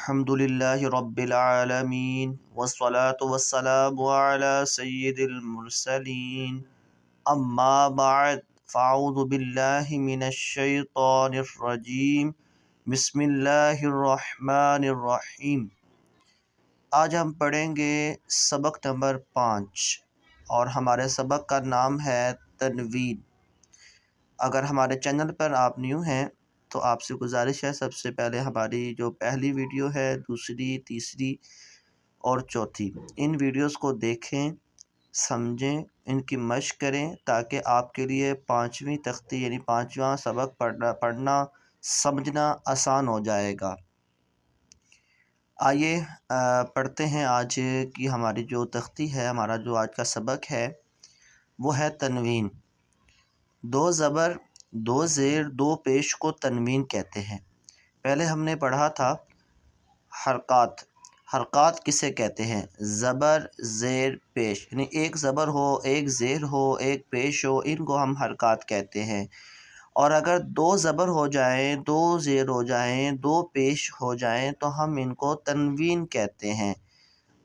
الحمدللہ رب العالمین والصلاة والسلام علی سید المرسلین اما بعد فاعوذ باللہ من الشیطان الرجیم بسم اللہ الرحمن الرحیم۔ آج ہم پڑھیں گے سبق نمبر 5 اور ہمارے سبق کا نام ہے تنوین۔ اگر ہمارے چینل پر آپ نیو ہیں تو آپ سے گزارش ہے، سب سے پہلے ہماری جو پہلی ویڈیو ہے، دوسری، تیسری اور چوتھی، ان ویڈیوز کو دیکھیں، سمجھیں، ان کی مشق کریں تاکہ آپ کے لیے 5ویں تختی یعنی 5واں سبق پڑھنا سمجھنا آسان ہو جائے گا۔ آئیے پڑھتے ہیں آج کی ہماری جو تختی ہے، ہمارا جو آج کا سبق ہے وہ ہے تنوین۔ 2 زبر، 2 زیر، 2 پیش کو تنوین کہتے ہیں۔ پہلے ہم نے پڑھا تھا حرکات۔ حرکات کسے کہتے ہیں؟ زبر، زیر، پیش، یعنی ایک زبر ہو، ایک زیر ہو، ایک پیش ہو، ان کو ہم حرکات کہتے ہیں۔ اور اگر 2 زبر ہو جائیں، 2 زیر ہو جائیں، 2 پیش ہو جائیں تو ہم ان کو تنوین کہتے ہیں۔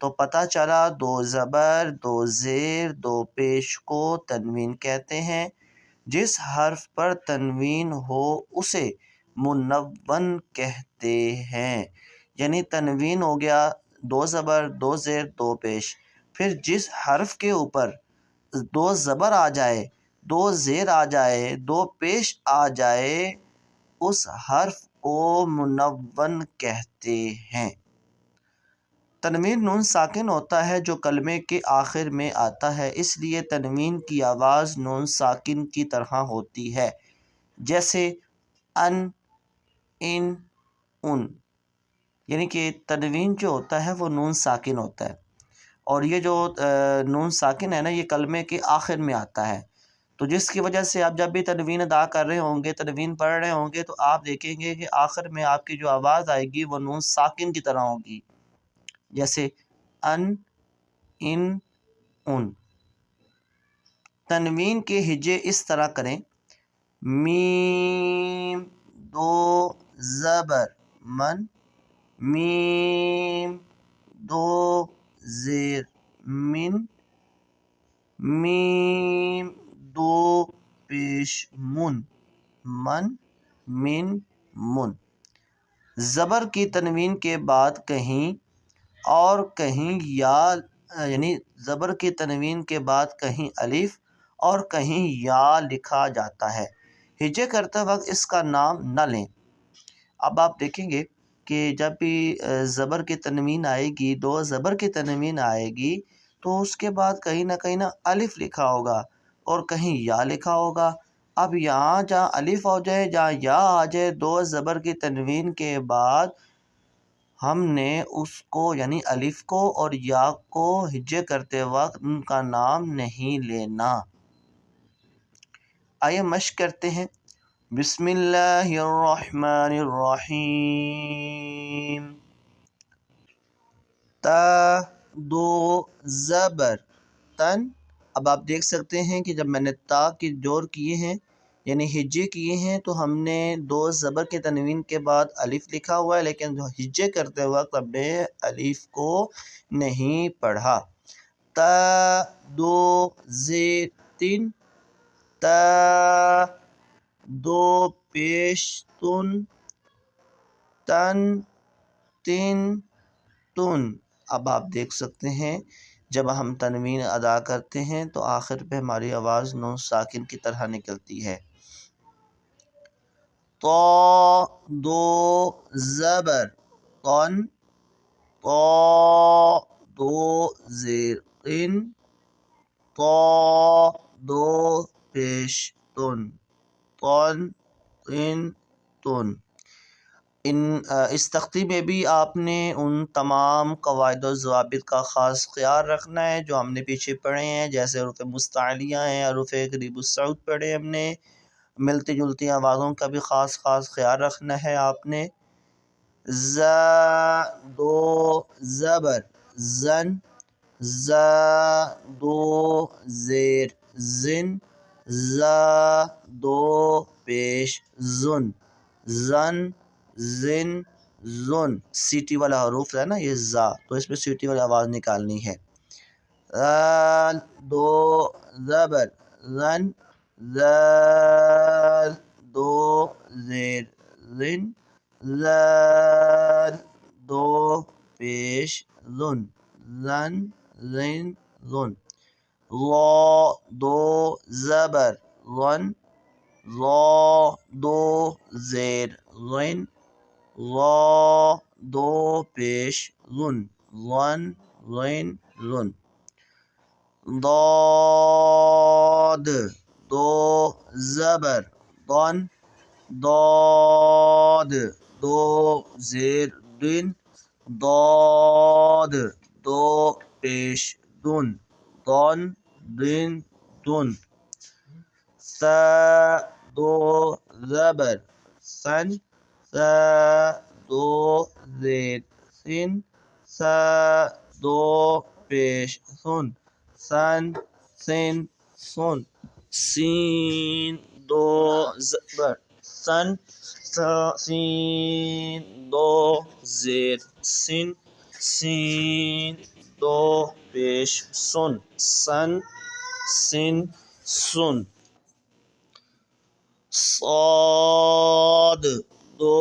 تو پتہ چلا 2 زبر، 2 زیر، 2 پیش کو تنوین کہتے ہیں۔ جس حرف پر تنوین ہو اسے منون کہتے ہیں۔ یعنی تنوین ہو گیا 2 زبر، 2 زیر، 2 پیش، پھر جس حرف کے اوپر 2 زبر آ جائے، 2 زیر آ جائے، 2 پیش آ جائے، اس حرف کو منون کہتے ہیں۔ تنوین نون ساکن ہوتا ہے جو کلمے کے آخر میں آتا ہے، اس لیے تنوین کی آواز نون ساکن کی طرح ہوتی ہے، جیسے ان، ان، ان۔ یعنی کہ تنوین جو ہوتا ہے وہ نون ساکن ہوتا ہے، اور یہ جو نون ساکن ہے نا، یہ کلمے کے آخر میں آتا ہے، تو جس کی وجہ سے آپ جب بھی تنوین ادا کر رہے ہوں گے، تنوین پڑھ رہے ہوں گے، تو آپ دیکھیں گے کہ آخر میں آپ کی جو آواز آئے گی وہ نون ساکن کی طرح ہوگی، جیسے ان، ان، ان۔ تنوین کے ہجے اس طرح کریں: میم، 2 زبر، من، میم، 2 زیر، من، میم، 2 پیش، من، من، من، من۔ زبر کی تنوین کے بعد کہیں اور کہیں یا، یعنی زبر کی تنوین کے بعد کہیں الف اور کہیں یا لکھا جاتا ہے۔ ہجے کرتے وقت اس کا نام نہ لیں۔ اب آپ دیکھیں گے کہ جب بھی زبر کی تنوین آئے گی، 2 زبر کی تنوین آئے گی، تو اس کے بعد کہیں نہ الف لکھا ہوگا اور کہیں یا لکھا ہوگا۔ اب یہاں جہاں الف ہو جائے، جہاں یا آ جائے، 2 زبر کی تنوین کے بعد ہم نے اس کو یعنی الف کو اور یا کو ہجے کرتے وقت ان کا نام نہیں لینا۔ آئیے مشق کرتے ہیں۔ بسم اللہ الرحمن الرحیم۔ تا، 2 زبر، تن۔ اب آپ دیکھ سکتے ہیں کہ جب میں نے تا کی جور کیے ہیں یعنی ہجے کیے ہیں، تو ہم نے 2 زبر کے تنوین کے بعد الف لکھا ہوا ہے، لیکن جو ہجے کرتے وقت ہم نے الف کو نہیں پڑھا۔ تا، 2 زیر، تن، تا، 2 پیش، تن، تن، تن، تن۔ اب آپ دیکھ سکتے ہیں جب ہم تنوین ادا کرتے ہیں تو آخر پہ ہماری آواز نون ساکن کی طرح نکلتی ہے۔ تو، 2 زبر، تن، تو، 2 زیر، قن، تو، 2 پیش، تن، تن، قن، تن۔ اس تختی میں بھی آپ نے ان تمام قواعد و ضوابط کا خاص خیال رکھنا ہے جو ہم نے پیچھے پڑھے ہیں، جیسے حروف مستعلیہ ہیں، حروف قریب الصوت پڑھے ہم نے، ملتی جلتی آوازوں کا بھی خاص خیال رکھنا ہے آپ نے۔ ز، 2 زبر، زن، ز، 2 زیر، زن، ز، 2 پیش، زن، زن، زن، زن، سیٹی والا حروف ہے نا یہ زا، تو اس میں سیٹی والی آواز نکالنی ہے. ذال دو زبر زن، ذال دو زیر زن، ذال دو پیش زن، زن زن زن. لا دو زبر ظن، لا دو زیر غن، لا دو پیش ظن، ظن غن ظن. ضاد دو زبر ضن، ضاد دو زیر دن، ضاد دو پیش دن، ضن دن دن. ثا دو زبر سن، ثا دو زیر سن، ثا دو پیش سن، سن سن سن. سین دو زبر سن، سین دو زیر سن، سین دو پیش سن، سن سن سن. صاد دو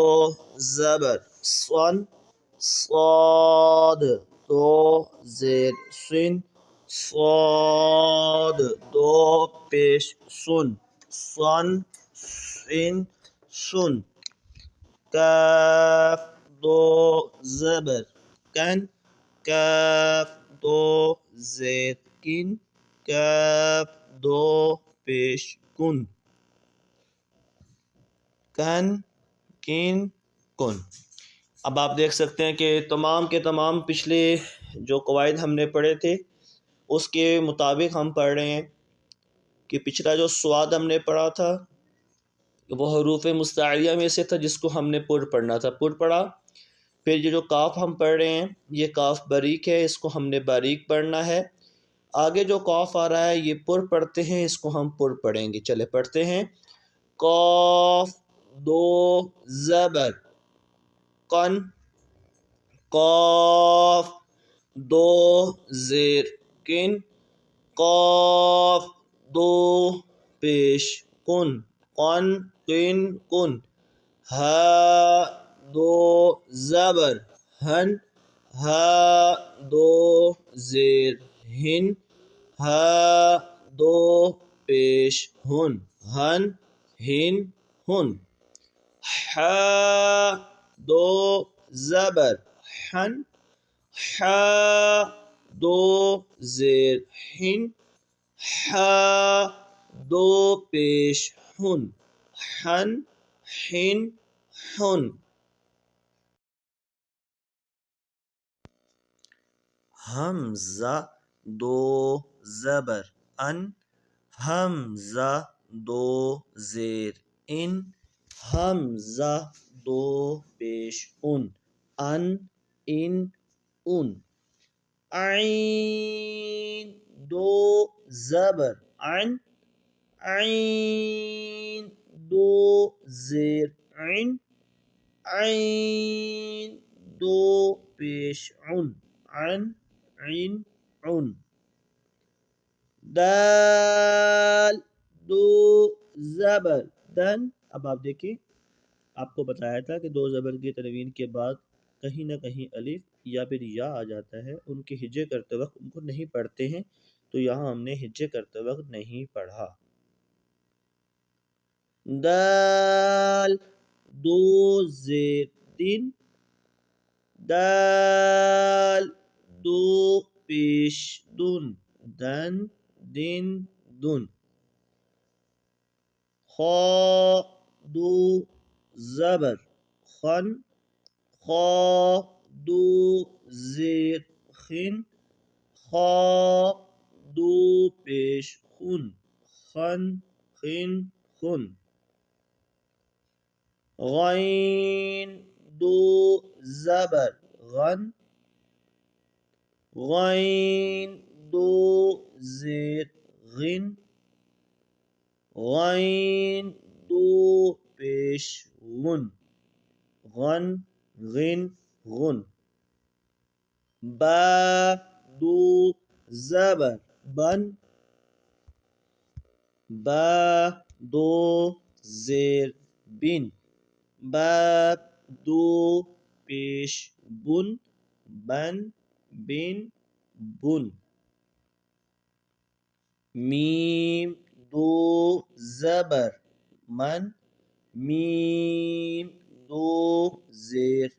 زبر صن، صاد دو زیر سن، صاد دو پیش سن، سن سن سن. کاف دو زبر کن، کاف دو زیر کن، کاف دو پیش کن، کن کن کن. اب آپ دیکھ سکتے ہیں کہ تمام کے تمام پچھلے جو قواعد ہم نے پڑھے تھے اس کے مطابق ہم پڑھ رہے ہیں کہ پچھلا جو سواد ہم نے پڑھا تھا وہ حروف مستعلیہ میں سے تھا جس کو ہم نے پر پڑھنا تھا، پر پڑھا. پھر یہ جو کاف ہم پڑھ رہے ہیں یہ کاف باریک ہے، اس کو ہم نے باریک پڑھنا ہے. آگے جو کاف آ رہا ہے یہ پر پڑھتے ہیں، اس کو ہم پر پڑھیں گے. چلے پڑھتے ہیں. قاف دو زبر قن، قاف دو زیر کن، قاف دو پیش کن، قن قن کن. ہا دو زبر ہن، ہا دو زیر ہن، ہا دو پیش ہن، ہن ہن ہن. حا دو زبر حن، حا دو زیر ہن، حا دو پیش ہن، حن حن حن. حمزہ دو زبر ان، حمزہ دو زیر ان، حمزہ دو پیش ان، ان ان ان. عین دو زبر عن، عین دو زیر عن، عین دو پیش عن، عن عن عن. دال دو زبر دن. اب آپ دیکھیں آپ کو بتایا تھا کہ دو زبر کی تنوین کے بعد کہیں نہ کہیں الف یا پھر یا آ جاتا ہے، ان کے ہجے کرتے وقت ان کو نہیں پڑھتے ہیں، تو یہاں ہم نے ہجے کرتے وقت نہیں پڑھا. دال دو زیر دن، دال دو پیش دن، دن دن دن. خا دو زبر خن، خا دو زیر خن، خا دو پیش خن، خن خن خن. غین دو زبر غن، غین دو زیر غن، غین دو پیش غن، غن غن غن با دو زبر بن با دو زیر بن با دو پیش بن بن بن بن میم دو زبر من میم دو زیر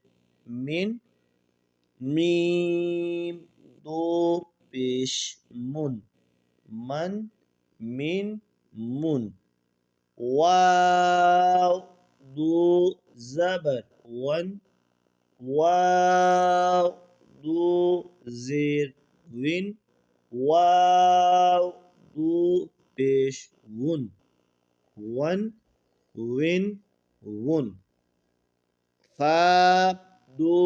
من میم دو پیش من من من من واو دو زبر ون واو دو زیر وین واو دو پیش ون ون وین ون فا دو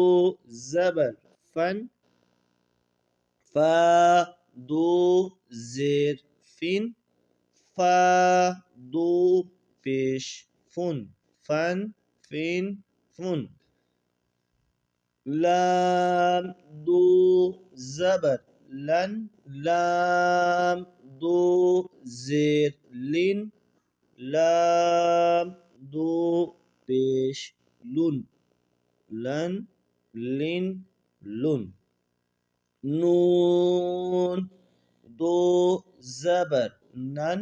زبر فن فا دو زیر فین فا دو پیش فن فن فین فن لام دو زبر لن لام دو زیر لن لام دو پیش لن لن لن لن نون دو زبر نن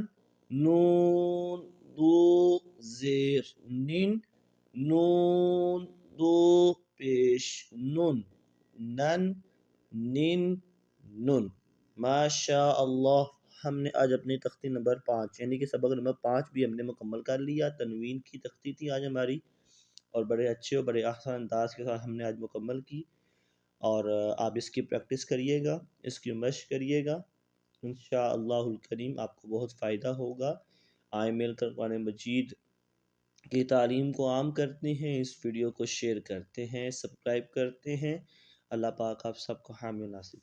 نون دو زیر نین نون دو پیش نن نن نن نن ماشاء اللہ ہم نے آج اپنی تختی نمبر 5 یعنی کہ سبق نمبر 5 بھی ہم نے مکمل کر لیا. تنوین کی تختی تھی آج ہماری اور بڑے اچھے اور بڑے آسان انداز کے ساتھ ہم نے آج مکمل کی. اور آپ اس کی پریکٹس کریے گا, اس کی مشق کریے گا, انشاءاللہ الکریم آپ کو بہت فائدہ ہوگا. آئیں مل کر قرآن مجید کی تعلیم کو عام کرتے ہیں, اس ویڈیو کو شیئر کرتے ہیں, سبسکرائب کرتے ہیں. اللہ پاک آپ سب کو حامل ناصر